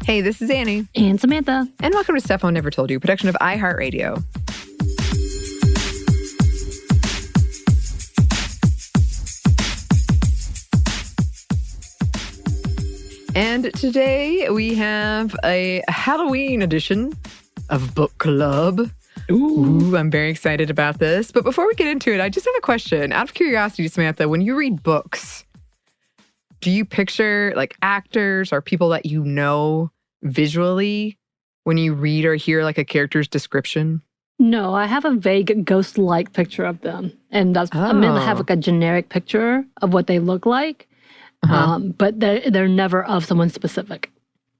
Hey, this is Anney. And Samantha. And welcome to Stuff I Never Told You, production of iHeartRadio. And today we have a Halloween edition of Book Club. Ooh, I'm very excited about this. But before we get into it, I just have a question. Out of curiosity, Samantha, when you read books, do you picture like actors or people that you know visually when you read or hear like a character's description? No, I have a vague ghost-like picture of them. And that's, I mean, I have like a generic picture of what they look like. But they're never of someone specific.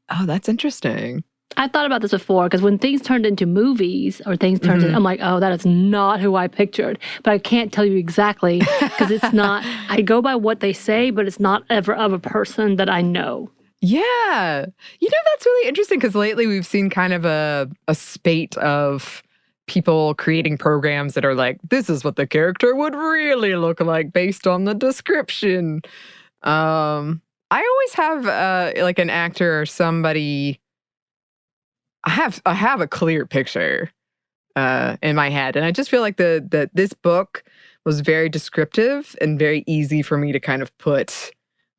Oh, that's interesting. I thought about this before because when things turned into movies or things turned into, I'm like, oh, that is not who I pictured. But I can't tell you exactly because it's not, I go by what they say, but it's not ever of a person that I know. Yeah. You know, that's really interesting because lately we've seen kind of a spate of people creating programs that are like, this is what the character would really look like based on the description. I always have like an actor or somebody. I have a clear picture in my head, and I just feel like that this book was very descriptive and very easy for me to kind of put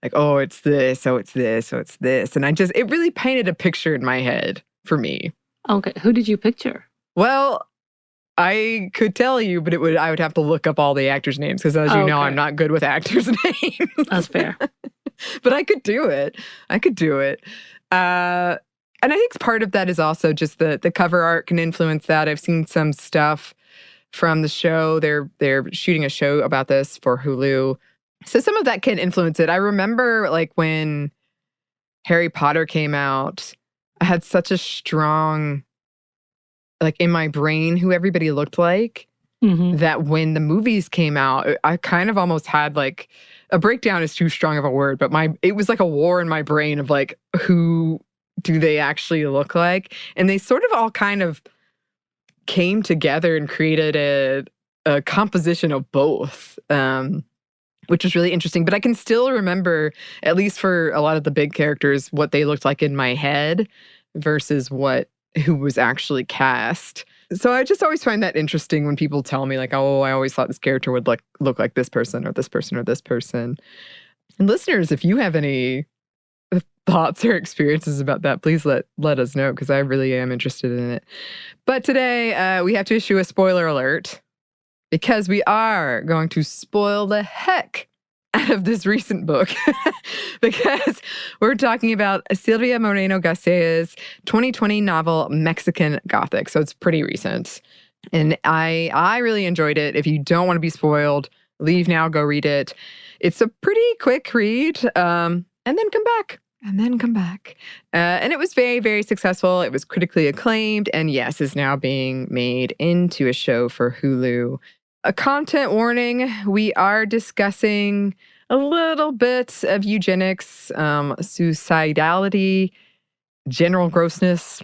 like, oh, it's this, oh, it's this, oh, it's this, and it really painted a picture in my head for me. Okay, who did you picture? Well, I could tell you, but I would have to look up all the actors' names because, as you know, I'm not good with actors' names. That's fair. But I could do it. And I think part of that is also just the cover art can influence that. I've seen some stuff from the show. They're shooting a show about this for Hulu. So some of that can influence it. I remember like when Harry Potter came out, I had such a strong, like in my brain, who everybody looked like, that when the movies came out, I kind of almost had like, a breakdown is too strong of a word, but it was like a war in my brain of like, who do they actually look like? And they sort of all kind of came together and created a composition of both, which was really interesting. But I can still remember, at least for a lot of the big characters, what they looked like in my head versus who was actually cast. So I just always find that interesting when people tell me like, oh, I always thought this character would look like this person or this person or this person. And listeners, if you have any thoughts or experiences about that, please let us know because I really am interested in it. But today we have to issue a spoiler alert because we are going to spoil the heck out of this recent book because we're talking about Silvia Moreno-Garcia's 2020 novel, Mexican Gothic. So it's pretty recent. And I really enjoyed it. If you don't want to be spoiled, leave now, go read it. It's a pretty quick read, and then come back. And it was very, very successful. It was critically acclaimed, and yes, is now being made into a show for Hulu. A content warning, we are discussing a little bit of eugenics, suicidality, general grossness,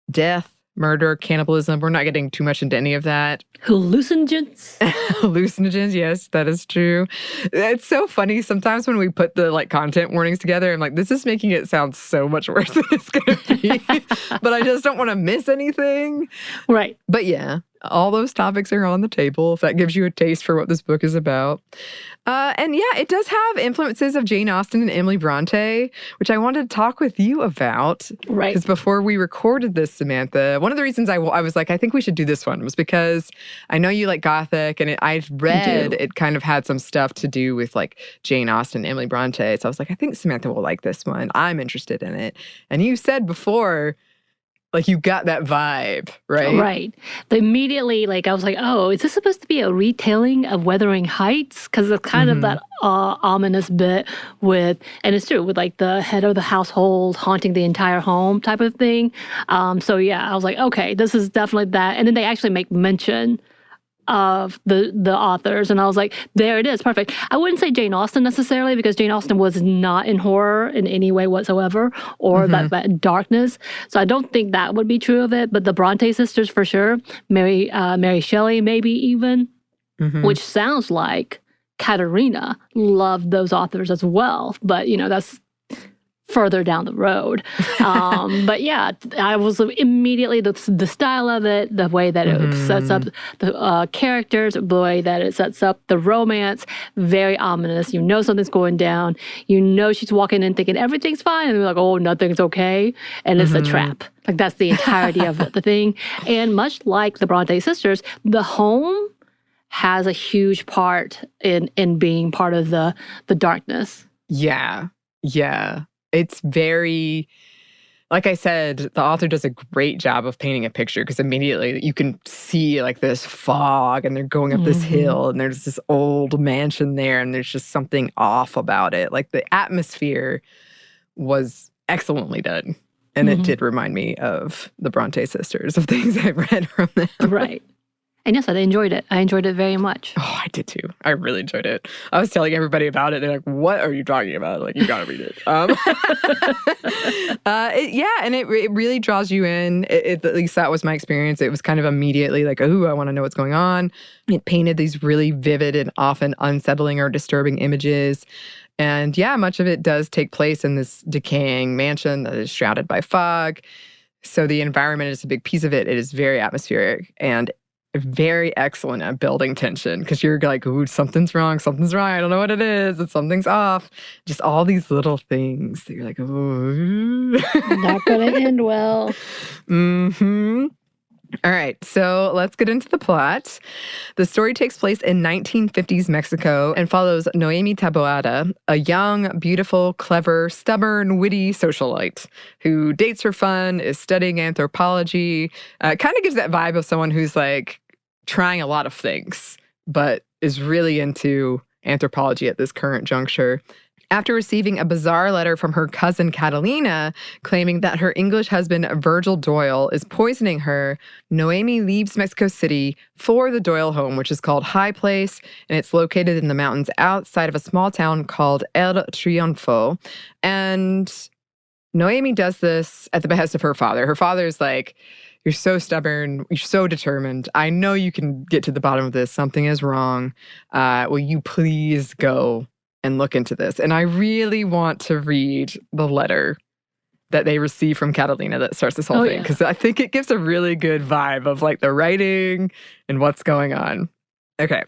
death, murder, cannibalism. We're not getting too much into any of that. Hallucinogens? Hallucinogens, yes, that is true. It's so funny. Sometimes when we put the like content warnings together, I'm like, this is making it sound so much worse than it's going to be. But I just don't want to miss anything. Right. But yeah, all those topics are on the table, if that gives you a taste for what this book is about. And yeah, it does have influences of Jane Austen and Emily Bronte, which I wanted to talk with you about. Right. Because before we recorded this, Samantha, one of the reasons I was like, I think we should do this one was because I know you like Gothic, and I've read it kind of had some stuff to do with like Jane Austen and Emily Bronte. So I was like, I think Samantha will like this one. I'm interested in it. And you said before, like you got that vibe, right? Right. Immediately, like I was like, oh, is this supposed to be a retelling of Wuthering Heights? Because it's kind of that ominous bit with, and it's true, with like the head of the household haunting the entire home type of thing. So yeah, I was like, okay, this is definitely that. And then they actually make mention of the authors, and I was like, there it is, perfect. I wouldn't say Jane Austen necessarily, because Jane Austen was not in horror in any way whatsoever, or that darkness. So I don't think that would be true of it. But the Bronte sisters for sure, Mary Shelley maybe even, which sounds like Katerina loved those authors as well. But you know, that's further down the road. But yeah, I was immediately, the style of it, the way that it sets up the characters, the way that it sets up the romance, very ominous. You know something's going down. You know she's walking in thinking everything's fine, and they're like, oh, nothing's okay. And it's a trap. Like, that's the entirety of the thing. And much like the Bronte sisters, the home has a huge part in being part of the darkness. Yeah. Yeah. It's very, like I said, the author does a great job of painting a picture, because immediately you can see like this fog, and they're going up this hill, and there's this old mansion there, and there's just something off about it. Like, the atmosphere was excellently done. And it did remind me of the Bronte sisters, of things I've read from them. Right. And yes, I enjoyed it. I enjoyed it very much. Oh, I did too. I really enjoyed it. I was telling everybody about it. They're like, what are you talking about? Like, you got to read it. And it really draws you in. At least that was my experience. It was kind of immediately like, oh, I want to know what's going on. It painted these really vivid and often unsettling or disturbing images. And yeah, much of it does take place in this decaying mansion that is shrouded by fog. So the environment is a big piece of it. It is very atmospheric and very excellent at building tension, because you're like, ooh, something's wrong, I don't know what it is, and something's off. Just all these little things that you're like, ooh. Not going to end well. All right, so let's get into the plot. The story takes place in 1950s Mexico and follows Noemi Taboada, a young, beautiful, clever, stubborn, witty socialite who dates for fun, is studying anthropology. Kind of gives that vibe of someone who's like trying a lot of things, but is really into anthropology at this current juncture. After receiving a bizarre letter from her cousin Catalina claiming that her English husband Virgil Doyle is poisoning her, Noemi leaves Mexico City for the Doyle home, which is called High Place, and it's located in the mountains outside of a small town called El Triunfo. And Noemi does this at the behest of her father. Her father's like, you're so stubborn, you're so determined. I know you can get to the bottom of this. Something is wrong. Will you please go and look into this? And I really want to read the letter that they receive from Catalina that starts this whole thing, because I think it gives a really good vibe of like the writing and what's going on. Okay.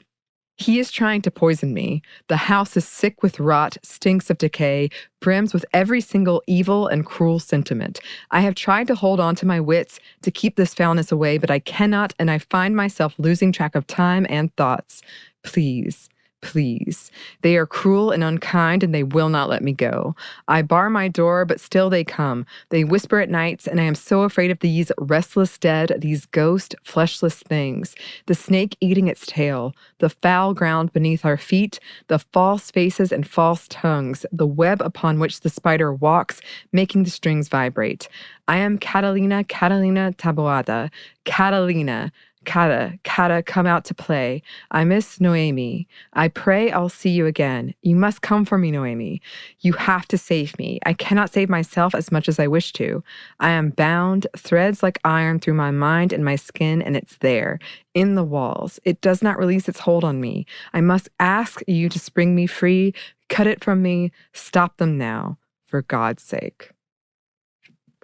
He is trying to poison me. The house is sick with rot, stinks of decay, brims with every single evil and cruel sentiment. I have tried to hold on to my wits to keep this foulness away, but I cannot, and I find myself losing track of time and thoughts. Please. Please. They are cruel and unkind, and they will not let me go. I bar my door, but still they come. They whisper at nights, and I am so afraid of these restless dead, these ghost, fleshless things. The snake eating its tail, the foul ground beneath our feet, the false faces and false tongues, the web upon which the spider walks, making the strings vibrate. I am Catalina Taboada. Catalina. Cata, come out to play. I miss Noemi. I pray I'll see you again. You must come for me, Noemi. You have to save me. I cannot save myself as much as I wish to. I am bound, threads like iron through my mind and my skin, and it's there, in the walls. It does not release its hold on me. I must ask you to spring me free. Cut it from me. Stop them now, for God's sake.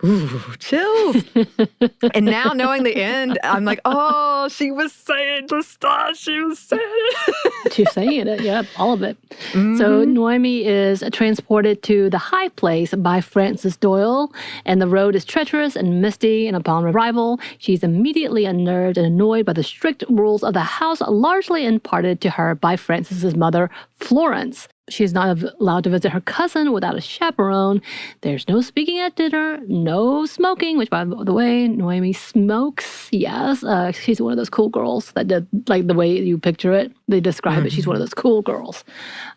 Ooh, chills. And now knowing the end, I'm like, oh, she was saying the stuff. She was saying it. She's saying it, yeah, all of it. So Noemi is transported to the High Place by Francis Doyle, and the road is treacherous and misty, and upon arrival, she's immediately unnerved and annoyed by the strict rules of the house, largely imparted to her by Francis's mother, Florence. She's not allowed to visit her cousin without a chaperone. There's no speaking at dinner, no smoking, which, by the way, Noemi smokes. Yes, she's one of those cool girls that did, like the way you picture it. They describe it. She's one of those cool girls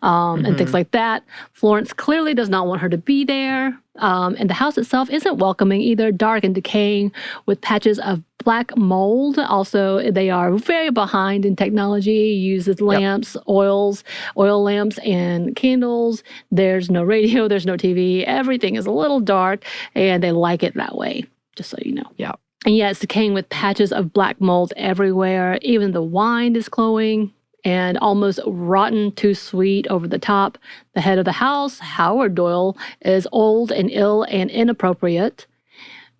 and things like that. Florence clearly does not want her to be there. And the house itself isn't welcoming either, dark and decaying with patches of black mold. Also, they are very behind in technology, uses lamps, oil lamps, and candles. There's no radio, there's no TV. Everything is a little dark, and they like it that way, just so you know. Yeah. And yeah, it's decaying with patches of black mold everywhere. Even the wine is glowing. and almost rotten, too sweet, over the top. The head of the house, Howard Doyle, is old and ill and inappropriate.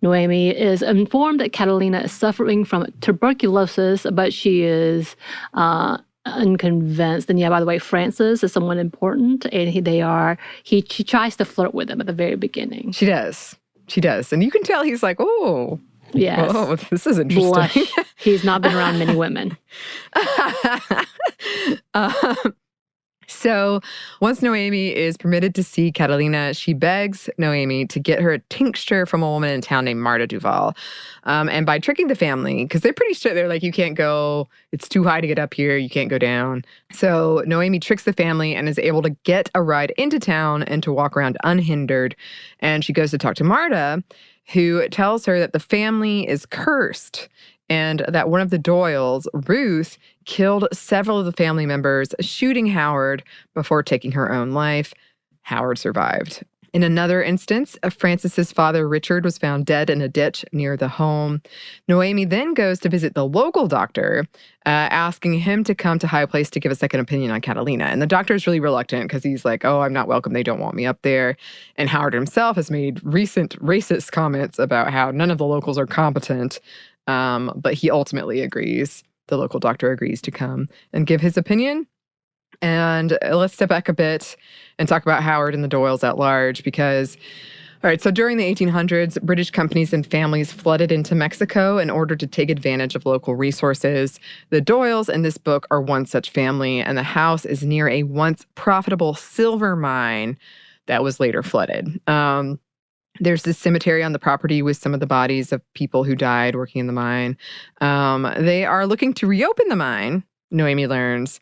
Noemi is informed that Catalina is suffering from tuberculosis, but she is unconvinced. And yeah, by the way, Francis is someone important, and she tries to flirt with him at the very beginning. She does. And you can tell he's like, oh, yes. Oh, this is interesting. Blush. He's not been around many women. So once Noemi is permitted to see Catalina, she begs Noemi to get her a tincture from a woman in town named Marta Duval. And by tricking the family, because they're pretty strict, they're like, you can't go, it's too high to get up here, you can't go down. So Noemi tricks the family and is able to get a ride into town and to walk around unhindered. And she goes to talk to Marta, who tells her that the family is cursed and that one of the Doyles, Ruth, killed several of the family members, shooting Howard before taking her own life. Howard survived. In another instance, Francis's father, Richard, was found dead in a ditch near the home. Noemi then goes to visit the local doctor, asking him to come to High Place to give a second opinion on Catalina. And the doctor is really reluctant because he's like, oh, I'm not welcome. They don't want me up there. And Howard himself has made recent racist comments about how none of the locals are competent. But he ultimately agrees. The local doctor agrees to come and give his opinion. And let's step back a bit and talk about Howard and the Doyles at large because, all right, so during the 1800s, British companies and families flooded into Mexico in order to take advantage of local resources. The Doyles in this book are one such family, and the house is near a once profitable silver mine that was later flooded. There's this cemetery on the property with some of the bodies of people who died working in the mine. They are looking to reopen the mine, Noemi learns,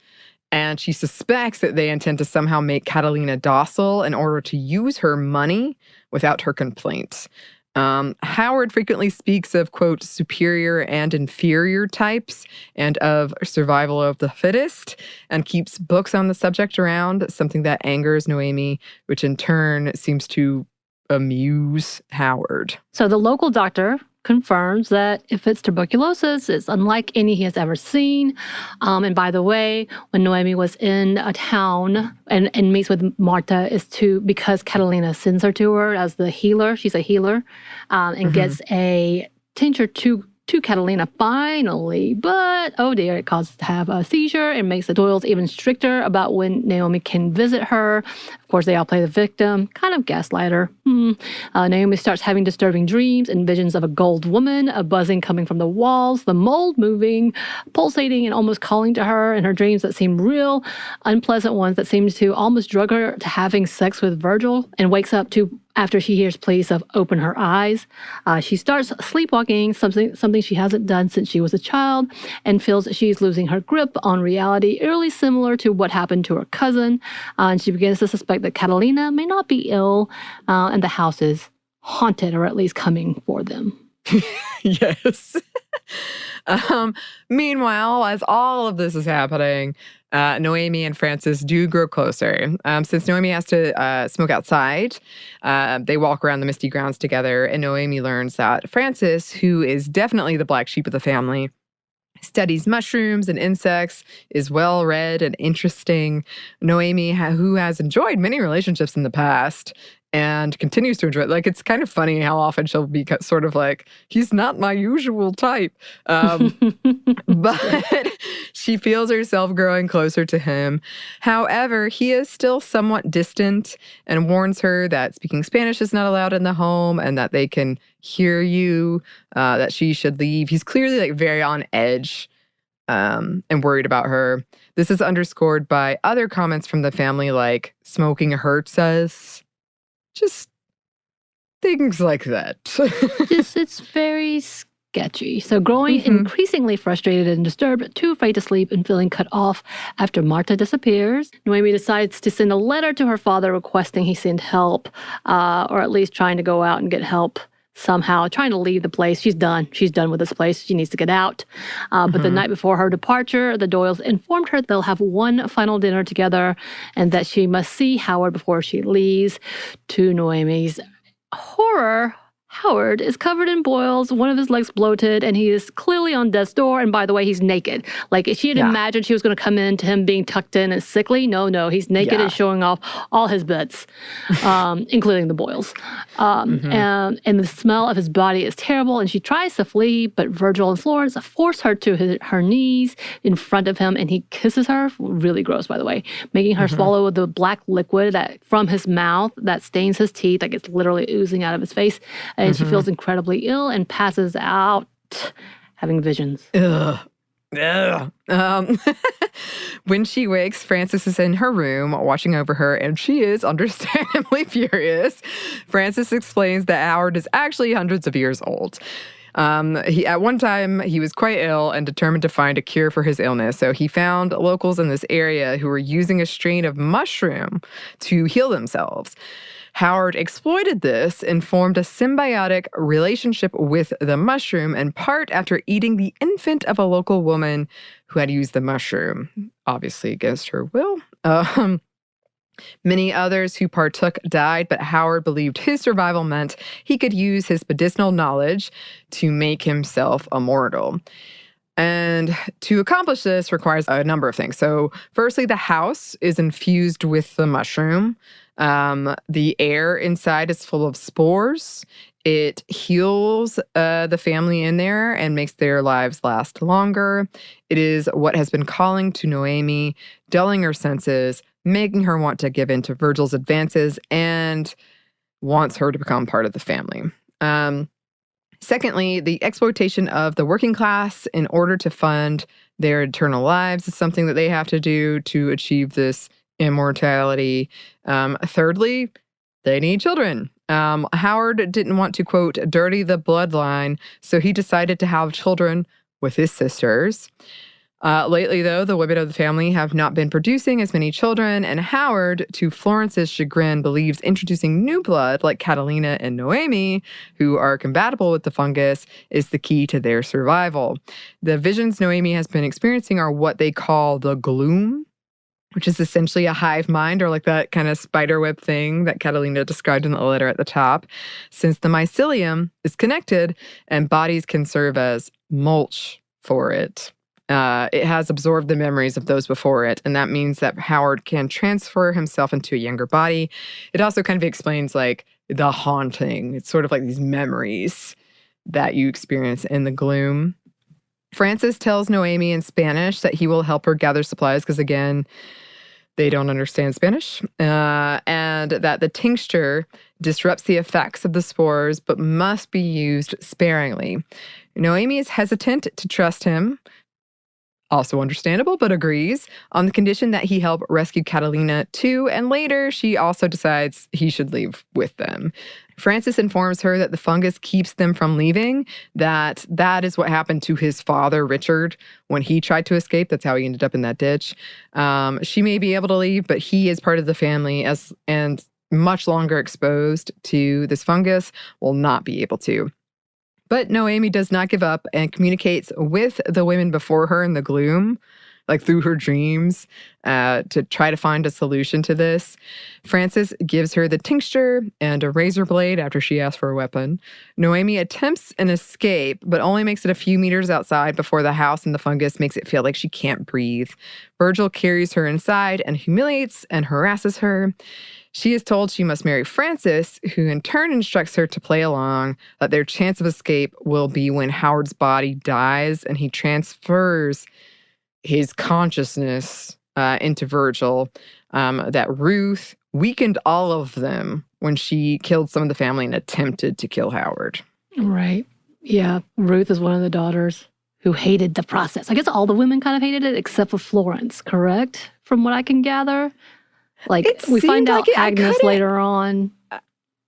and she suspects that they intend to somehow make Catalina docile in order to use her money without her complaint. Howard frequently speaks of, quote, superior and inferior types and of survival of the fittest, and keeps books on the subject around, something that angers Noemi, which in turn seems to amuse Howard. So the local doctor confirms that if it's tuberculosis, it's unlike any he has ever seen. And by the way, when Noemi was in a town and meets with Marta, is because Catalina sends her to her as the healer. She's a healer, and gets a tincture to Catalina finally, but oh dear, it causes her to have a seizure and makes the Doyles even stricter about when Naomi can visit her. Of course, they all play the victim, kind of gaslight her. Naomi starts having disturbing dreams and visions of a gold woman, a buzzing coming from the walls, the mold moving, pulsating and almost calling to her in her dreams that seem real, unpleasant ones that seem to almost drug her to having sex with Virgil, and wakes up after she hears pleas of open her eyes. She starts sleepwalking, something she hasn't done since she was a child, and feels she's losing her grip on reality, eerily similar to what happened to her cousin. And she begins to suspect that Catalina may not be ill, and the house is haunted, or at least coming for them. Yes. Meanwhile, as all of this is happening, Noemi and Francis do grow closer. Since Noemi has to smoke outside, they walk around the misty grounds together, and Noemi learns that Francis, who is definitely the black sheep of the family, studies mushrooms and insects, is well-read and interesting. Noemi, who has enjoyed many relationships in the past and continues to enjoy it. Like, it's kind of funny how often she'll be sort of like, he's not my usual type. But she feels herself growing closer to him. However, he is still somewhat distant and warns her that speaking Spanish is not allowed in the home and that they can hear you, that she should leave. He's clearly like very on edge and worried about her. This is underscored by other comments from the family like, smoking hurts us. Just things like that. It's very sketchy. So growing increasingly frustrated and disturbed, too afraid to sleep and feeling cut off after Marta disappears, Noemi decides to send a letter to her father requesting he send help, or at least trying to go out and get help somehow, trying to leave the place. She's done. She's done with this place. She needs to get out. But the night before her departure, the Doyles informed her they'll have one final dinner together and that she must see Howard before she leaves. To Noemi's horror, Howard is covered in boils, one of his legs bloated, and he is clearly on death's door. And by the way, he's naked. Like, she had imagined she was going to come in to him being tucked in and sickly. No, he's naked and showing off all his bits, including the boils. And the smell of his body is terrible, and she tries to flee, but Virgil and Florence force her to her knees in front of him, and he kisses her, really gross, by the way, making her swallow the black liquid from his mouth that stains his teeth, like it's literally oozing out of his face. And she feels incredibly ill and passes out having visions. Ugh. When she wakes, Frances is in her room watching over her, and she is understandably furious. Frances explains that Howard is actually hundreds of years old. At one time, he was quite ill and determined to find a cure for his illness. So he found locals in this area who were using a strain of mushroom to heal themselves. Howard exploited this and formed a symbiotic relationship with the mushroom, in part after eating the infant of a local woman who had used the mushroom, obviously against her will. Many others who partook died, but Howard believed his survival meant he could use his medicinal knowledge to make himself immortal. And to accomplish this requires a number of things. So firstly, the house is infused with the mushroom. The air inside is full of spores. It heals the family in there and makes their lives last longer. It is what has been calling to Noemi, dulling her senses, making her want to give in to Virgil's advances, and wants her to become part of the family. Secondly, the exploitation of the working class in order to fund their eternal lives is something that they have to do to achieve this immortality. Thirdly, they need children. Howard didn't want to, quote, dirty the bloodline, so he decided to have children with his sisters. Lately, though, the women of the family have not been producing as many children, and Howard, to Florence's chagrin, believes introducing new blood, like Catalina and Noemi, who are compatible with the fungus, is the key to their survival. The visions Noemi has been experiencing are what they call the gloom, which is essentially a hive mind, or like that kind of spiderweb thing that Catalina described in the letter at the top, since the mycelium is connected and bodies can serve as mulch for it. It has absorbed the memories of those before it, and that means that Howard can transfer himself into a younger body. It also kind of explains like the haunting. It's sort of like these memories that you experience in the gloom. Frances tells Noemi in Spanish that he will help her gather supplies because, again, they don't understand Spanish, and that the tincture disrupts the effects of the spores but must be used sparingly. Noemi is hesitant to trust him, also understandable, but agrees, on the condition that he help rescue Catalina too, and later she also decides he should leave with them. Frances informs her that the fungus keeps them from leaving, that is what happened to his father, Richard, when he tried to escape. That's how he ended up in that ditch. She may be able to leave, but he is part of the family and much longer exposed to this fungus will not be able to. But Noemi does not give up and communicates with the women before her in the gloom, like through her dreams, to try to find a solution to this. Frances gives her the tincture and a razor blade after she asks for a weapon. Noemi attempts an escape, but only makes it a few meters outside before the house and the fungus makes it feel like she can't breathe. Virgil carries her inside and humiliates and harasses her. She is told she must marry Francis, who in turn instructs her to play along, that their chance of escape will be when Howard's body dies and he transfers his consciousness into Virgil, that Ruth weakened all of them when she killed some of the family and attempted to kill Howard. Right. Yeah. Ruth is one of the daughters who hated the process. I guess all the women kind of hated it except for Florence, correct? From what I can gather. Like, we find out Agnes later on.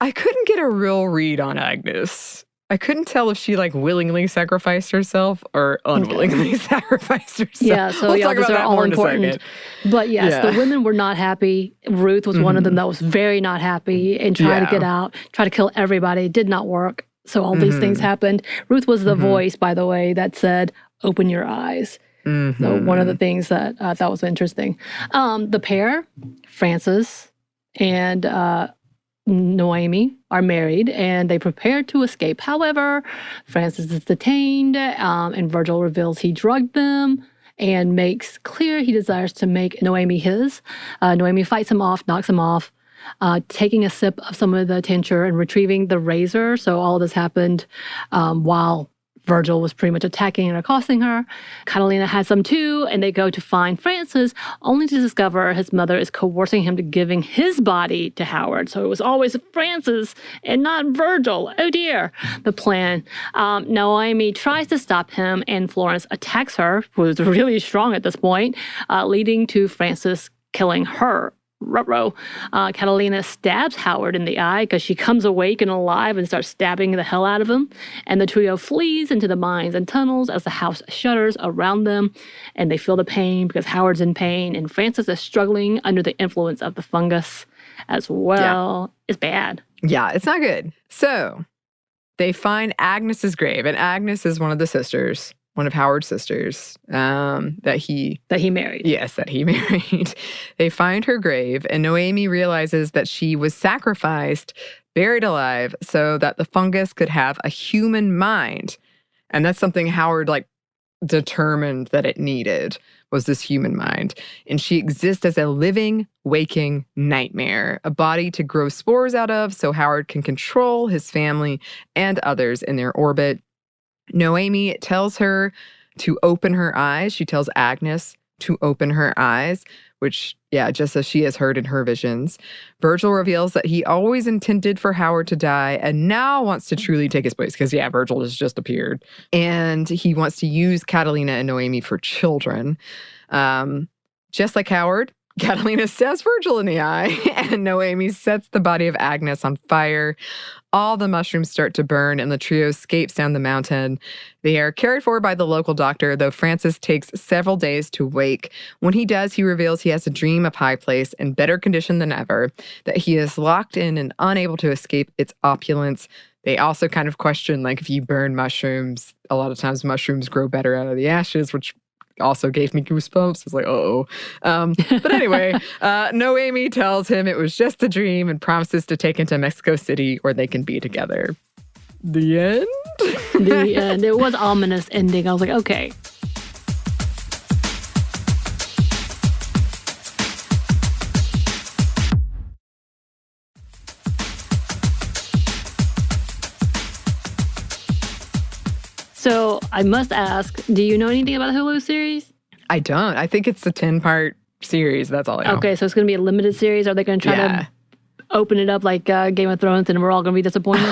I couldn't get a real read on Agnes. I couldn't tell if she like willingly sacrificed herself or unwillingly sacrificed herself. Yeah, so we'll talk those about are that all more important. in a second. But yes, the women were not happy. Ruth was one of them that was very not happy and tried to get out, try to kill everybody. It did not work. So all these things happened. Ruth was the voice, by the way, that said, "Open your eyes." So one of the things that I thought was interesting. The pair, Frances and Noemi are married and they prepare to escape. However, Francis is detained and Virgil reveals he drugged them and makes clear he desires to make Noemi his. Noemi fights him off, knocks him off, taking a sip of some of the tincture and retrieving the razor. So all this happened while Virgil was pretty much attacking and accosting her. Catalina has some too, and they go to find Francis, only to discover his mother is coercing him to giving his body to Howard. So it was always Francis and not Virgil. Oh dear. The plan. Noemi tries to stop him, and Florence attacks her, who is really strong at this point, leading to Francis killing her. Ruh-roh. Catalina stabs Howard in the eye because she comes awake and alive and starts stabbing the hell out of him. And the trio flees into the mines and tunnels as the house shudders around them. And they feel the pain because Howard's in pain. And Francis is struggling under the influence of the fungus as well. Yeah. It's bad. Yeah, it's not good. So they find Agnes's grave. And Agnes is one of the sisters. One of Howard's sisters that he married. Yes, that he married. They find her grave, and Noemi realizes that she was sacrificed, buried alive, so that the fungus could have a human mind. And that's something Howard determined that it needed, was this human mind. And she exists as a living, waking nightmare, a body to grow spores out of so Howard can control his family and others in their orbit. Noemi tells her to open her eyes. She tells Agnes to open her eyes, which, just as she has heard in her visions. Virgil reveals that he always intended for Howard to die and now wants to truly take his place because, Virgil has just appeared. And he wants to use Catalina and Noemi for children. Just like Howard, Catalina stabs Virgil in the eye, and Noemi sets the body of Agnes on fire. All the mushrooms start to burn, and the trio escapes down the mountain. They are carried forward by the local doctor, though Francis takes several days to wake. When he does, he reveals he has a dream of High Place in better condition than ever, that he is locked in and unable to escape its opulence. They also kind of question, if you burn mushrooms, a lot of times mushrooms grow better out of the ashes, which also gave me goosebumps. It's uh-oh. But anyway, Noemi tells him it was just a dream and promises to take him to Mexico City where they can be together. The end? The end. It was ominous ending. I was like, okay. So I must ask, do you know anything about the Hulu series? I don't. I think it's a 10-part series. That's all I know. Okay, so it's going to be a limited series. Are they going to try to open it up like Game of Thrones and we're all going to be disappointed?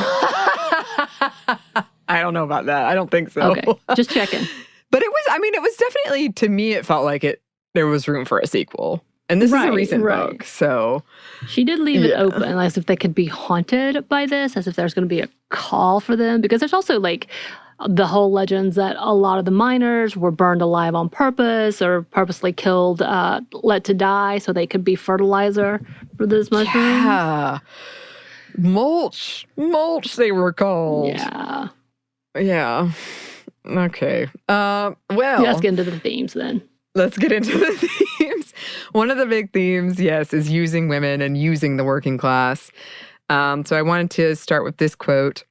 I don't know about that. I don't think so. Okay, just checking. But it was definitely, to me, it felt like there was room for a sequel. And this is a recent book, so... She did leave it open, as if they could be haunted by this, as if there's going to be a call for them. Because there's also, the whole legends that a lot of the miners were burned alive on purpose or purposely killed, let to die so they could be fertilizer for this mushroom. Yeah. Mulch, they were called. Yeah. Yeah. Okay. Well. Let's get into the themes then. Let's get into the themes. One of the big themes, is using women and using the working class. So I wanted to start with this quote.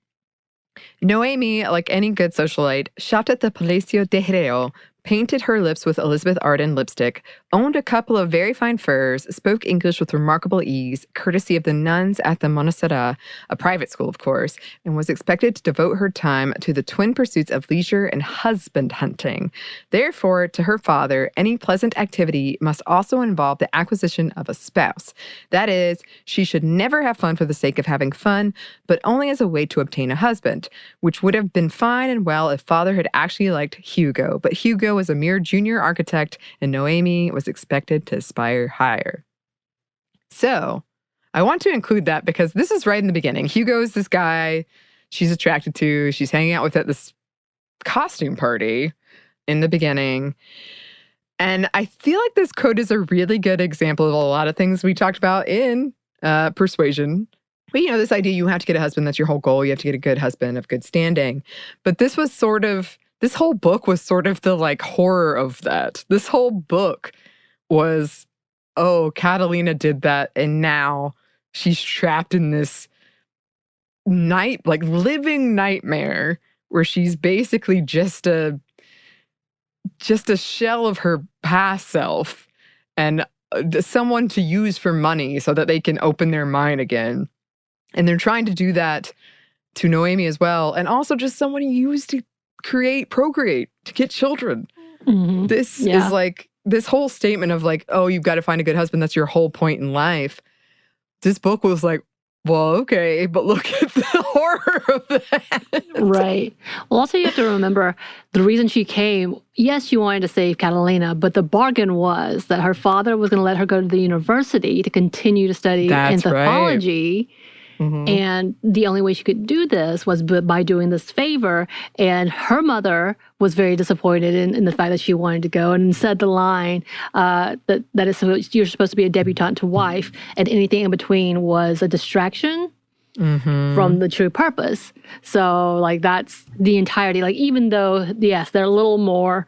Noemi, like any good socialite, shopped at the Palacio de Hierro, painted her lips with Elizabeth Arden lipstick, owned a couple of very fine furs, spoke English with remarkable ease, courtesy of the nuns at the Montserrat, a private school, of course, and was expected to devote her time to the twin pursuits of leisure and husband hunting. Therefore, to her father, any pleasant activity must also involve the acquisition of a spouse. That is, she should never have fun for the sake of having fun, but only as a way to obtain a husband, which would have been fine and well if father had actually liked Hugo, but Hugo was a mere junior architect, and Noemi was expected to aspire higher. So, I want to include that because this is right in the beginning. Hugo is this guy she's attracted to. She's hanging out with at this costume party in the beginning. And I feel like this quote is a really good example of a lot of things we talked about in Persuasion. But, this idea you have to get a husband, that's your whole goal. You have to get a good husband of good standing. But this whole book was sort of the horror of that. This whole book was, Catalina did that and now she's trapped in this living nightmare where she's basically just a shell of her past self and someone to use for money so that they can open their mind again. And they're trying to do that to Noemi as well. And also just someone you use to procreate, to get children. Mm-hmm. This is like, this whole statement of like, oh, you've got to find a good husband. That's your whole point in life. This book was like, well, okay, but look at the horror of that. Right. Well, also you have to remember the reason she came, yes, she wanted to save Catalina, but the bargain was that her father was going to let her go to the university to continue to study anthropology. Right. Mm-hmm. And the only way she could do this was by doing this favor. And her mother was very disappointed in the fact that she wanted to go and said the line that you're supposed to be a debutante to wife, and anything in between was a distraction from the true purpose. So, like, that's the entirety. Like, even though, yes, they're a little more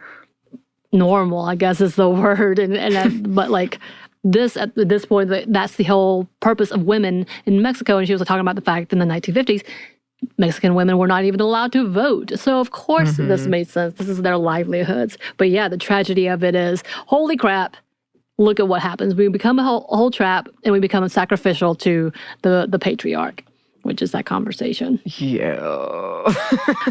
normal, I guess is the word, but like, at this point, that's the whole purpose of women in Mexico. And she was talking about the fact in the 1950s, Mexican women were not even allowed to vote. So, of course, this made sense. This is their livelihoods. But yeah, the tragedy of it is, holy crap, look at what happens. We become a whole trap, and we become sacrificial to the patriarch, which is that conversation. Yeah.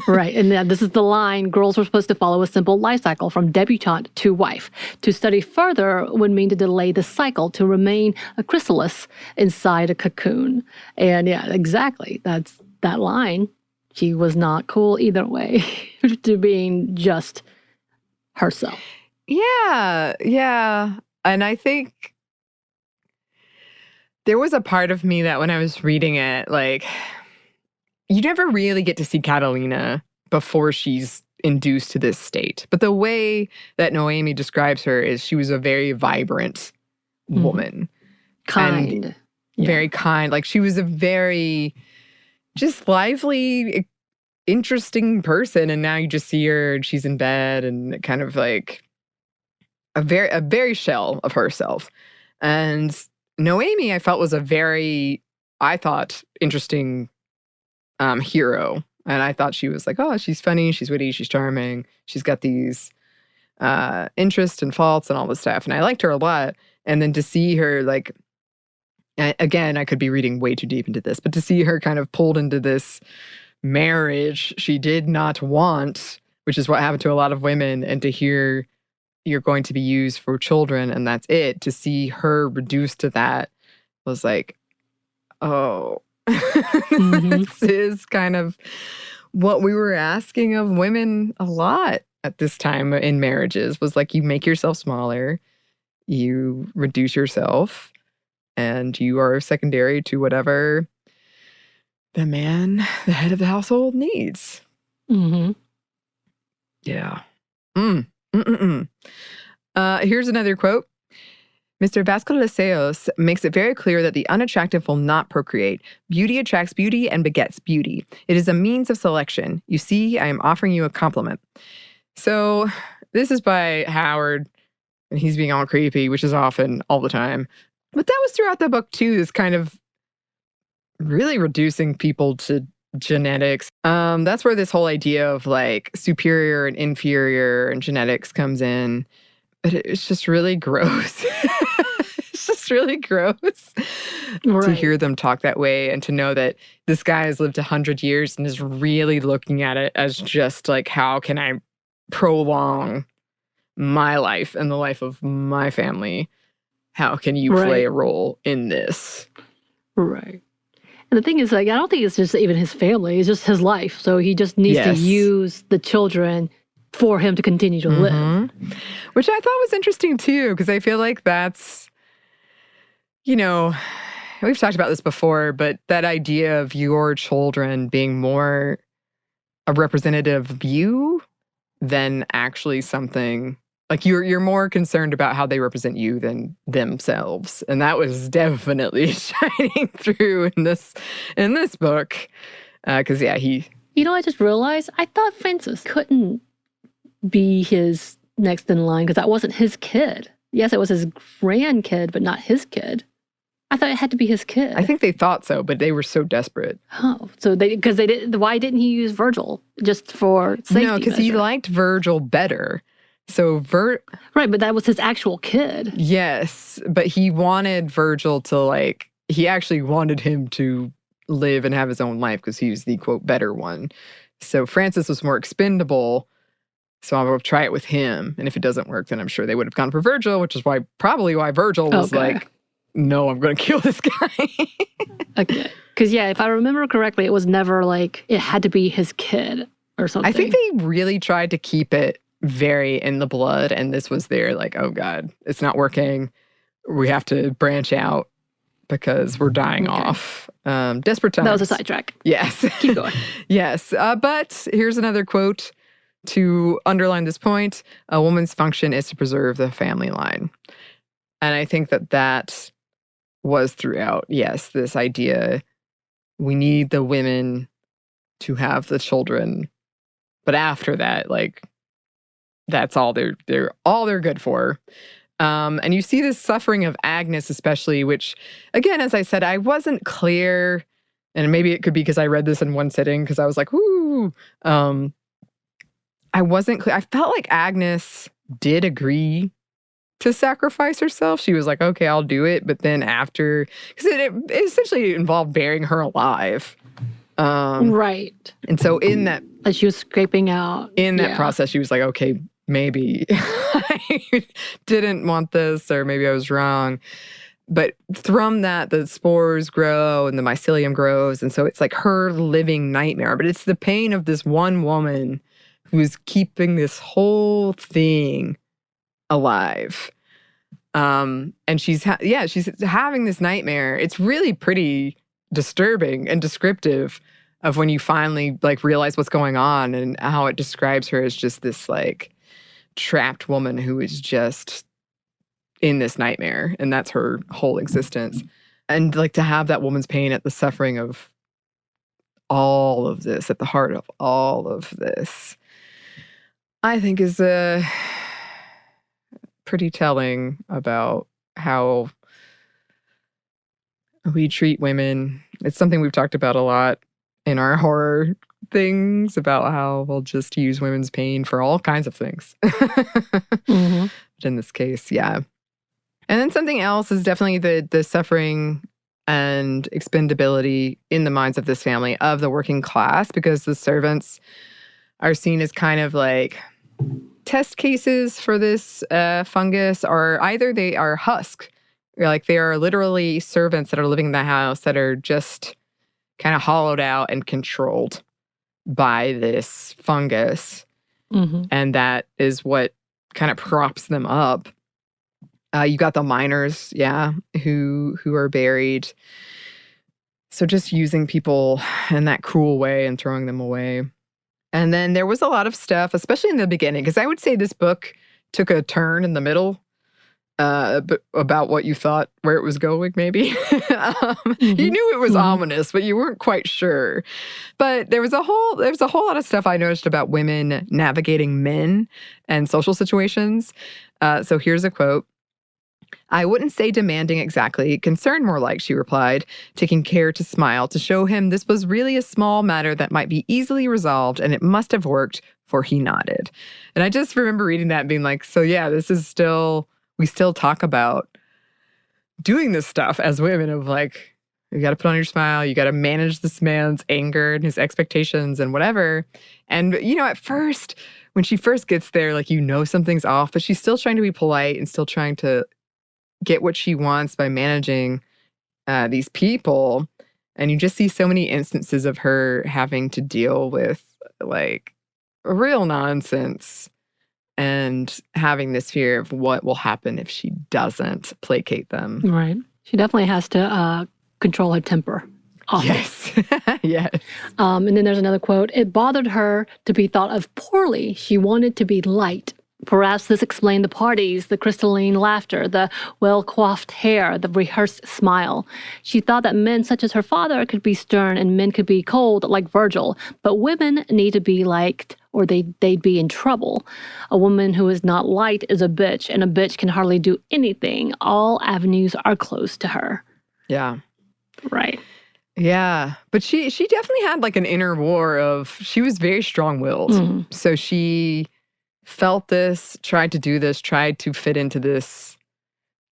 Right. And this is the line, girls were supposed to follow a simple life cycle from debutante to wife. To study further would mean to delay the cycle, to remain a chrysalis inside a cocoon. And yeah, exactly. That's that line. She was not cool either way to being just herself. Yeah. Yeah. And I think there was a part of me that when I was reading it, like, you never really get to see Catalina before she's induced to this state. But the way that Noemi describes her is she was a very vibrant woman. Kind. Very kind. Like, she was a very just lively, interesting person. And now you just see her and she's in bed and kind of like a very shell of herself. And Noemi, I felt, was a very, I thought, interesting hero. And I thought she was like, oh, she's funny, she's witty, she's charming. She's got these interests and faults and all this stuff. And I liked her a lot. And then to see her, like, again, I could be reading way too deep into this, but to see her kind of pulled into this marriage she did not want, which is what happened to a lot of women, and to hear you're going to be used for children and that's it, to see her reduced to that was like, oh, this is kind of what we were asking of women a lot at this time in marriages, was like, you make yourself smaller, you reduce yourself, and you are secondary to whatever the man, the head of the household, needs. Yeah. Here's another quote. Mr. Vasconcelos makes it very clear that the unattractive will not procreate. Beauty attracts beauty and begets beauty. It is a means of selection. You see, I am offering you a compliment. So this is by Howard, and he's being all creepy, which is often all the time. But that was throughout the book too, this kind of really reducing people to genetics. That's where this whole idea of like superior and inferior and genetics comes in. But it's just really gross. It's just really gross to hear them talk that way, and to know that this guy has lived 100 years and is really looking at it as just like, how can I prolong my life and the life of my family? How can you play a role in this? Right. And the thing is, like, I don't think it's just even his family. It's just his life. So he just needs to use the children for him to continue to live. Which I thought was interesting, too, because I feel like that's, you know, we've talked about this before, but that idea of your children being more a representative of you than actually something, like you're more concerned about how they represent you than themselves. And that was definitely shining through in this book. Because, he... You know, I just realized, I thought Francis couldn't be his next in line because that wasn't his kid. Yes, it was his grandkid, but not his kid. I thought it had to be his kid. I think they thought so, but they were so desperate. Oh, so because they didn't. Why didn't he use Virgil just for safety? No, because he liked Virgil better. So right, but that was his actual kid. Yes, but he wanted Virgil to he actually wanted him to live and have his own life because he was the quote better one. So Francis was more expendable. So I'll try it with him, and if it doesn't work, then I'm sure they would have gone for Virgil, which is probably why Virgil was like, "No, I'm going to kill this guy." Okay, because if I remember correctly, it was never like it had to be his kid or something. I think they really tried to keep it very in the blood, and this was their oh God, it's not working. We have to branch out because we're dying off. Desperate times. That was a sidetrack. Yes. Keep going. Yes. But here's another quote to underline this point. A woman's function is to preserve the family line. And I think that was throughout, yes, this idea we need the women to have the children. But after that, that's all they're good for. And you see this suffering of Agnes especially, which, again, as I said, I wasn't clear, and maybe it could be because I read this in one sitting because I was like, ooh. I wasn't clear. I felt like Agnes did agree to sacrifice herself. She was like, okay, I'll do it. But then after, because it essentially involved burying her alive. Right. And so in that... As she was scraping out. In that process, she was like, okay, maybe I didn't want this, or maybe I was wrong. But from that, the spores grow and the mycelium grows. And so it's like her living nightmare. But it's the pain of this one woman who's keeping this whole thing alive. And she's having this nightmare. It's really pretty disturbing and descriptive of when you finally realize what's going on, and how it describes her as just this trapped woman who is just in this nightmare, and that's her whole existence. And to have that woman's pain at the suffering of all of this, at the heart of all of this, I think is pretty telling about how we treat women. It's something we've talked about a lot in our horror things, about how we'll just use women's pain for all kinds of things. Mm-hmm. But in this case, yeah. And then something else is definitely the suffering and expendability in the minds of this family of the working class, because the servants are seen as kind of test cases for this fungus, or either they are husk, they are literally servants that are living in the house that are just kind of hollowed out and controlled by this fungus. Mm-hmm. And that is what kind of props them up. You got the miners, who are buried. So just using people in that cruel way and throwing them away. And then there was a lot of stuff, especially in the beginning, because I would say this book took a turn in the middle, but about what you thought, where it was going, maybe. You knew it was ominous, but you weren't quite sure. But there was a whole lot of stuff I noticed about women navigating men and social situations. So here's a quote. "I wouldn't say demanding exactly, concerned more like," she replied, taking care to smile to show him this was really a small matter that might be easily resolved, and it must have worked, for he nodded. And I just remember reading that and being like, so yeah, this is we still talk about doing this stuff as women of you got to put on your smile, you got to manage this man's anger and his expectations and whatever. And, at first, when she first gets there, something's off, but she's still trying to be polite and still trying to get what she wants by managing these people. And you just see so many instances of her having to deal with real nonsense and having this fear of what will happen if she doesn't placate them. Right. She definitely has to control her temper. Often. Yes. Yes. And then there's another quote. "It bothered her to be thought of poorly. She wanted to be light. Perhaps this explained the parties, the crystalline laughter, the well-coiffed hair, the rehearsed smile. She thought that men such as her father could be stern and men could be cold like Virgil, but women need to be liked or they'd be in trouble. A woman who is not light is a bitch, and a bitch can hardly do anything. All avenues are closed to her." Yeah. Right. Yeah. But she definitely had like an inner war of, she was very strong-willed. Mm. So she felt this, tried to do this, tried to fit into this,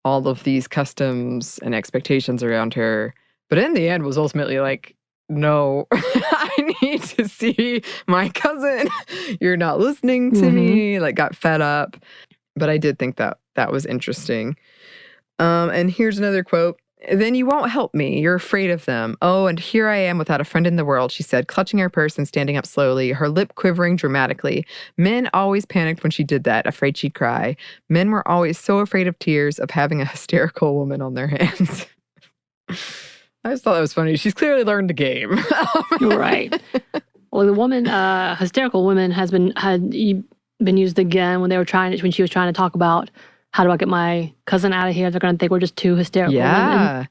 all of these customs and expectations around her. But in the end was ultimately like, no, I need to see my cousin. You're not listening to me. Like, got fed up. But I did think that that was interesting. And here's another quote. Then you won't help me. You're afraid of them. Oh, and here I am without a friend in the world, she said, clutching her purse and standing up slowly, her lip quivering dramatically. Men always panicked when she did that, afraid she'd cry. Men were always so afraid of tears, of having a hysterical woman on their hands. I just thought that was funny. She's clearly learned the game. Right. Well, the woman, hysterical woman, had been used again when she was trying to talk about, how do I get my cousin out of here? They're going to think we're just two hysterical women.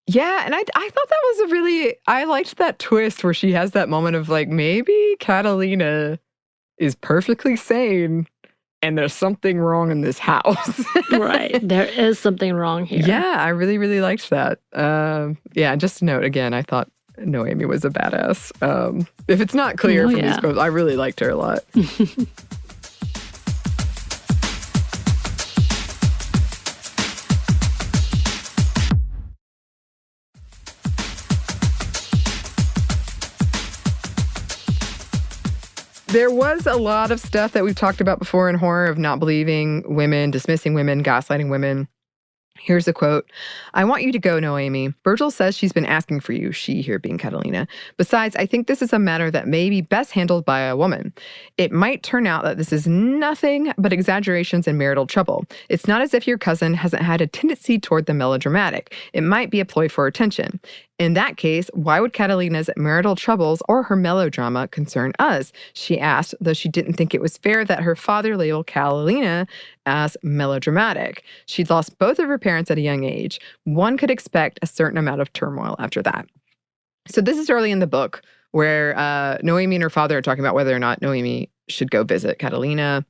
Yeah, and I thought that was I liked that twist where she has that moment of like, maybe Catalina is perfectly sane and there's something wrong in this house. Right. There is something wrong here. Yeah, I really, really liked that. Yeah, just to note again, I thought Noemi was a badass. If it's not clear from these quotes, I really liked her a lot. There was a lot of stuff that we've talked about before in horror of not believing women, dismissing women, gaslighting women. Here's a quote. I want you to go, Noemi. Virgil says she's been asking for you, she here being Catalina. Besides, I think this is a matter that may be best handled by a woman. It might turn out that this is nothing but exaggerations and marital trouble. It's not as if your cousin hasn't had a tendency toward the melodramatic. It might be a ploy for attention. In that case, why would Catalina's marital troubles or her melodrama concern us? She asked, though she didn't think it was fair that her father labeled Catalina as melodramatic. She'd lost both of her parents at a young age. One could expect a certain amount of turmoil after that. So this is early in the book where Noemi and her father are talking about whether or not Noemi should go visit Catalina.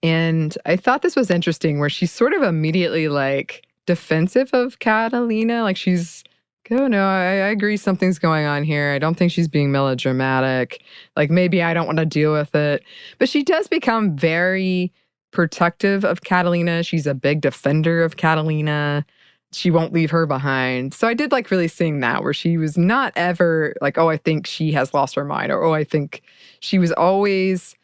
And I thought this was interesting where she's sort of immediately like defensive of Catalina. Like she's, oh no, I agree something's going on here. I don't think she's being melodramatic. Like maybe I don't want to deal with it. But she does become very protective of Catalina. She's a big defender of Catalina. She won't leave her behind. So I did like really seeing that where she was not ever like, oh, I think she has lost her mind, or oh, I think she was always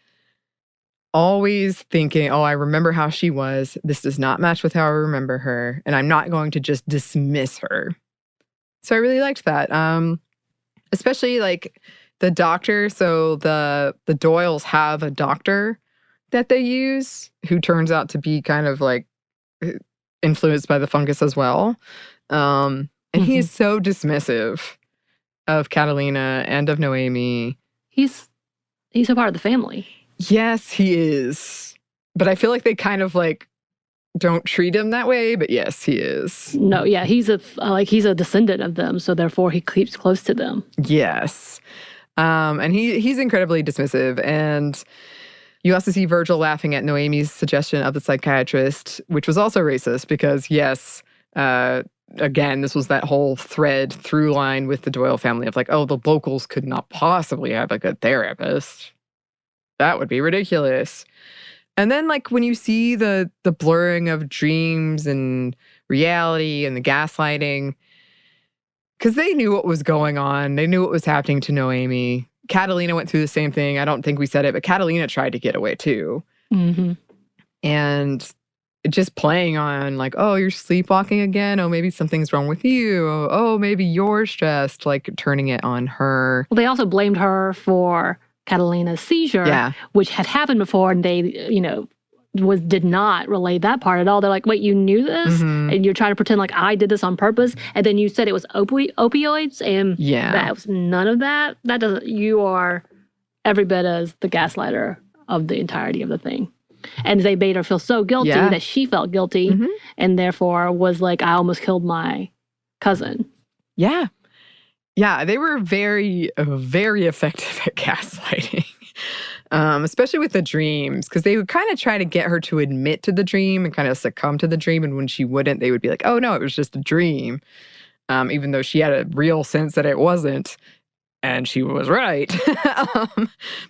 thinking, oh, I remember how she was. This does not match with how I remember her. And I'm not going to just dismiss her. So I really liked that. Especially like the doctor. So the Doyles have a doctor that they use who turns out to be kind of like influenced by the fungus as well. And he is so dismissive of Catalina and of Noemi. He's a part of the family. Yes, he is. But I feel like they kind of like don't treat him that way, but yes, he is. No, yeah, he's a descendant of them, so therefore he keeps close to them. Yes. And he's incredibly dismissive. And you also see Virgil laughing at Noemi's suggestion of the psychiatrist, which was also racist because, yes, again, this was that whole through line with the Doyle family of like, oh, the locals could not possibly have a good therapist. That would be ridiculous. And then, like, when you see the blurring of dreams and reality and the gaslighting, because they knew what was going on. They knew what was happening to Noemi. Catalina went through the same thing. I don't think we said it, but Catalina tried to get away too. Mm-hmm. And just playing on like, oh, you're sleepwalking again. Oh, maybe something's wrong with you. Oh, maybe you're stressed, like turning it on her. Well, they also blamed her for Catalina's seizure, which had happened before, and they, did not relay that part at all. They're like, wait, you knew this? Mm-hmm. And you're trying to pretend like I did this on purpose, and then you said it was opioids, and that was none of that. That doesn't, you are every bit as the gaslighter of the entirety of the thing. And they made her feel so guilty that she felt guilty, and therefore was like, I almost killed my cousin. Yeah. Yeah, they were very, very effective at gaslighting. especially with the dreams, because they would kind of try to get her to admit to the dream and kind of succumb to the dream. And when she wouldn't, they would be like, oh, no, it was just a dream, even though she had a real sense that it wasn't. And she was right.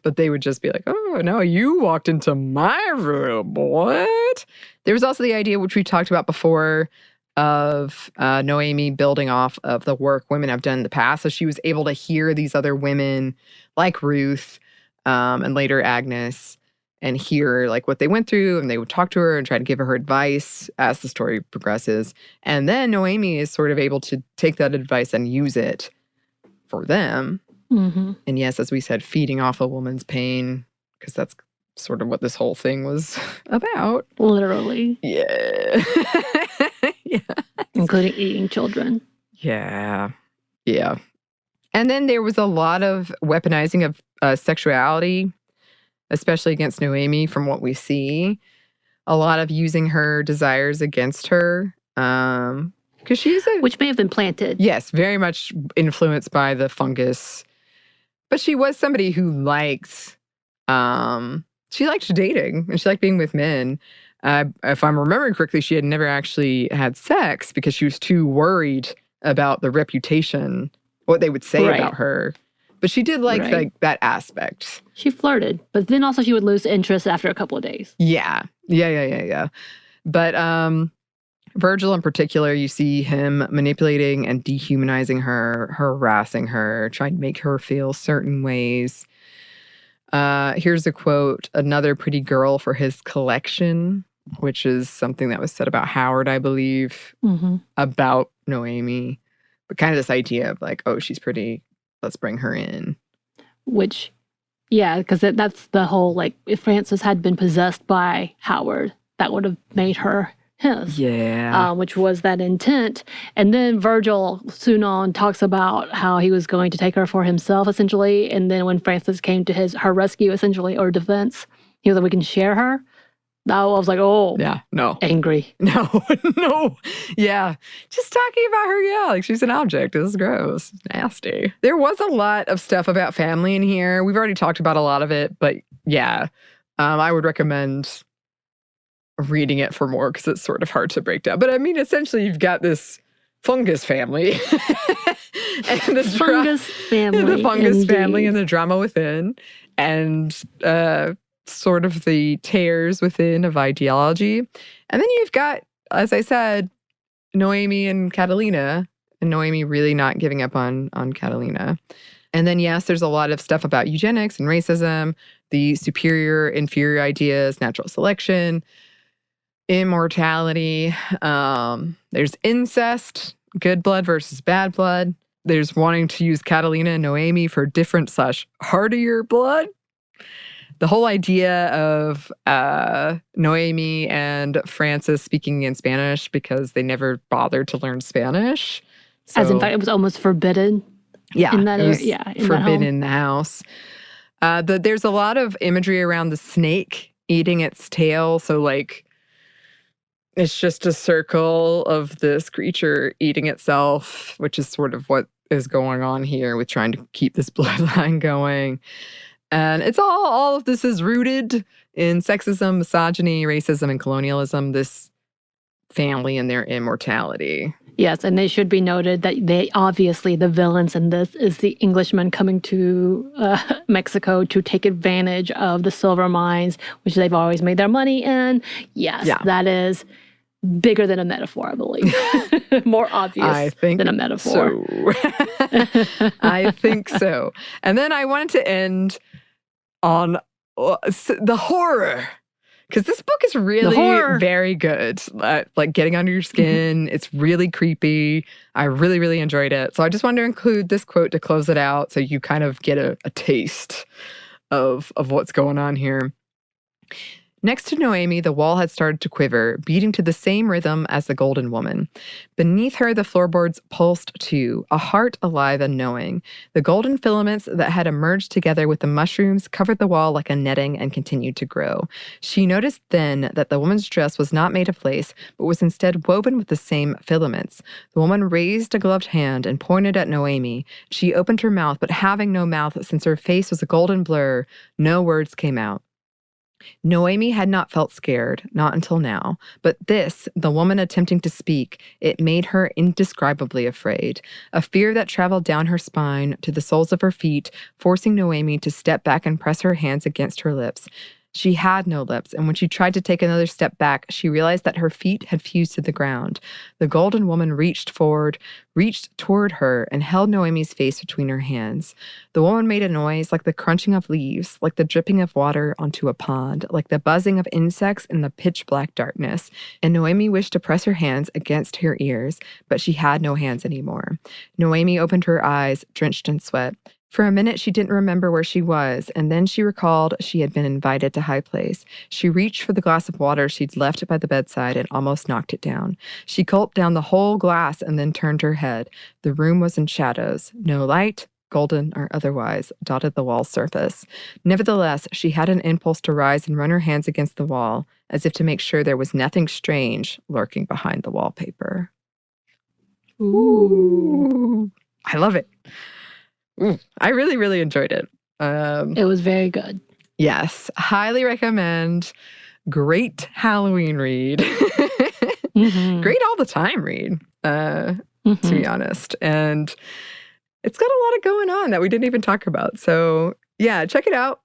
But they would just be like, oh, no, you walked into my room. What? There was also the idea, which we talked about before, of Noemi building off of the work women have done in the past. So she was able to hear these other women like Ruth and later Agnes and hear like what they went through, and they would talk to her and try to give her advice as the story progresses. And then Noemi is sort of able to take that advice and use it for them. Mm-hmm. And yes, as we said, feeding off a woman's pain, because that's sort of what this whole thing was about. Literally. Yeah. Yeah. Including eating children. Yeah. Yeah. And then there was a lot of weaponizing of sexuality, especially against Noemi from what we see. A lot of using her desires against her. Because she's which may have been planted. Yes, very much influenced by the fungus. But she was somebody who she liked dating and she liked being with men. If I'm remembering correctly, she had never actually had sex because she was too worried about the reputation, what they would say about her. But she did like that aspect. She flirted, but then also she would lose interest after a couple of days. Yeah. But Virgil in particular, you see him manipulating and dehumanizing her, harassing her, trying to make her feel certain ways. Here's a quote, another pretty girl for his collection, which is something that was said about Howard, I believe, about Noemi. But kind of this idea of like, oh, she's pretty, let's bring her in. Which, yeah, because that's the whole, like, if Frances had been possessed by Howard, that would have made her his. Yeah. Which was that intent. And then Virgil soon on talks about how he was going to take her for himself, essentially. And then when Frances came to her rescue, essentially, or defense, he was like, we can share her. I was like, oh. Yeah, no. Angry. No. Yeah. Just talking about her, yeah, like she's an object. This is gross. Nasty. There was a lot of stuff about family in here. We've already talked about a lot of it, but yeah, I would recommend reading it for more because it's sort of hard to break down. But I mean, essentially, you've got this fungus family. And the fungus family. The fungus family and the drama within. And sort of the tears within of ideology. And then you've got, as I said, Noemi and Catalina. And Noemi really not giving up on Catalina. And then, yes, there's a lot of stuff about eugenics and racism, the superior, inferior ideas, natural selection, immortality. There's incest, good blood versus bad blood. There's wanting to use Catalina and Noemi for different / hardier blood. The whole idea of Noemi and Frances speaking in Spanish because they never bothered to learn Spanish. So, as in fact, it was almost forbidden. Yeah, in that area. Yeah, forbidden in the house. There's a lot of imagery around the snake eating its tail. So, like, it's just a circle of this creature eating itself, which is sort of what is going on here with trying to keep this bloodline going. And it's all of this is rooted in sexism, misogyny, racism, and colonialism, this family and their immortality. Yes, and it should be noted that the villains in this is the Englishmen coming to Mexico to take advantage of the silver mines, which they've always made their money in. Yes, that is bigger than a metaphor, I believe. More obvious than a metaphor. So. I think so. And then I wanted to end on the horror. Because this book is really very good. Like getting under your skin. It's really creepy. I really, really enjoyed it. So I just wanted to include this quote to close it out so you kind of get a taste of what's going on here. Next to Noemi, the wall had started to quiver, beating to the same rhythm as the Golden Woman. Beneath her, the floorboards pulsed too, a heart alive and knowing. The golden filaments that had emerged together with the mushrooms covered the wall like a netting and continued to grow. She noticed then that the woman's dress was not made of lace, but was instead woven with the same filaments. The woman raised a gloved hand and pointed at Noemi. She opened her mouth, but having no mouth since her face was a golden blur, no words came out. Noemi had not felt scared, not until now. But this, the woman attempting to speak, it made her indescribably afraid. A fear that traveled down her spine to the soles of her feet, forcing Noemi to step back and press her hands against her lips. She had no lips, and when she tried to take another step back, she realized that her feet had fused to the ground. The Golden Woman reached toward her, and held Noemi's face between her hands. The woman made a noise like the crunching of leaves, like the dripping of water onto a pond, like the buzzing of insects in the pitch-black darkness, and Noemi wished to press her hands against her ears, but she had no hands anymore. Noemi opened her eyes, drenched in sweat. For a minute, she didn't remember where she was, and then she recalled she had been invited to High Place. She reached for the glass of water she'd left by the bedside and almost knocked it down. She gulped down the whole glass and then turned her head. The room was in shadows. No light, golden or otherwise, dotted the wall's surface. Nevertheless, she had an impulse to rise and run her hands against the wall, as if to make sure there was nothing strange lurking behind the wallpaper. Ooh. I love it. I really, really enjoyed it. It was very good. Yes. Highly recommend. Great Halloween read. Great all the time read, to be honest. And it's got a lot of going on that we didn't even talk about. So yeah, check it out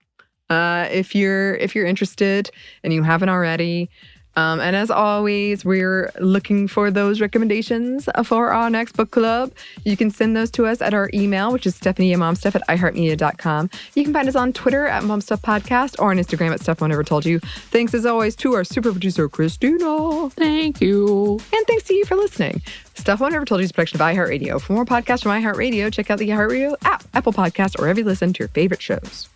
if you're interested and you haven't already. And as always, we're looking for those recommendations for our next book club. You can send those to us at our email, which is stephanieandmomstuff@iheartmedia.com. You can find us on Twitter at momstuffpodcast or on Instagram at Stuff One Never Told You. Thanks as always to our super producer, Christina. Thank you. And thanks to you for listening. Stuff One Never Told You is a production of iHeartRadio. For more podcasts from iHeartRadio, check out the iHeartRadio app, Apple Podcasts, or wherever you listen to your favorite shows.